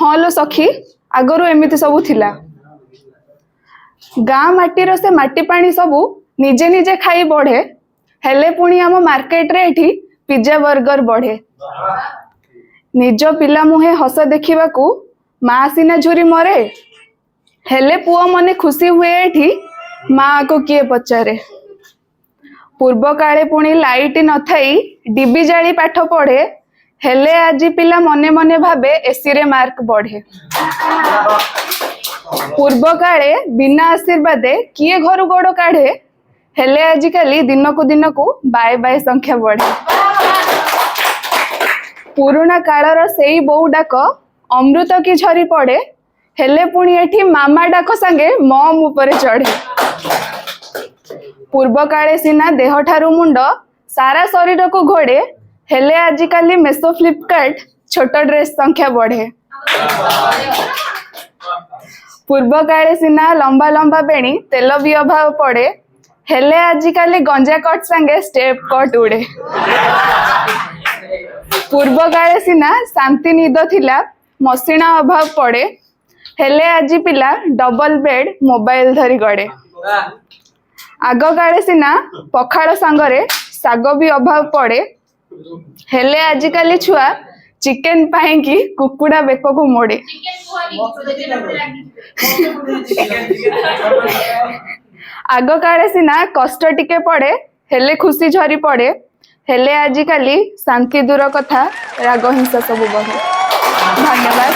हाँ लो सखी आगरू एमती सब थिला गाँ माटीर से माटी पानी सबू निजे निजे खाई बढ़े हेले पुणी आम मार्केट रे एठी पिज्जा बर्गर बढ़े निज पिला मुहे हस देखा माँ सीना झुरी मरे हेले पुआ मने खुशी हुए एठी माँ को किए पचारे पूर्व काले पुणी लाइट न थाई डिबी जाली पाठ पढ़े हेले आज पिला मने मने भाबे एसी रे मार्क बढ़े पूर्व काले बिना आशीर्वादे किए घर गोड़ काढ़े हेले आजिकाली दिन को बाय बाय संख्या बढ़े पुराना कालर सेई बौ डाक अमृत की झरी पड़े हेले पुणी एठी मामा डाक संगे मम उपरे चढ़े पूर्व काले सिना देह ठारू मुंड सारा शरीर को घोड़े हेले आजिकाली मेसो फ्लिपकार्ट छोट ड्रेस संख्या बढ़े पूर्व काले सिना लंबा लंबा बेणी तेल भी अभाव पड़े हेले आजिकाली गंजा कट संगे स्टेप कट उड़े पूर्व काले सिना शांति निद थिला मसीना अभाव पड़े हेले आज पिला डबल बेड मोबाइल धरी गड़े आग काले सिना पखाड़ सांगरे साग भी अभाव पड़े हेले आजिकाली छुआ चिकेन पाई कि कुकुड़ा बेक को मोड़े आग काले सिना कष्ट टिके पड़े हेले खुशी झरी पड़े हेले आजिकाली शांति दूर कथा राग हिंसा सब बढ़े। धन्यवाद।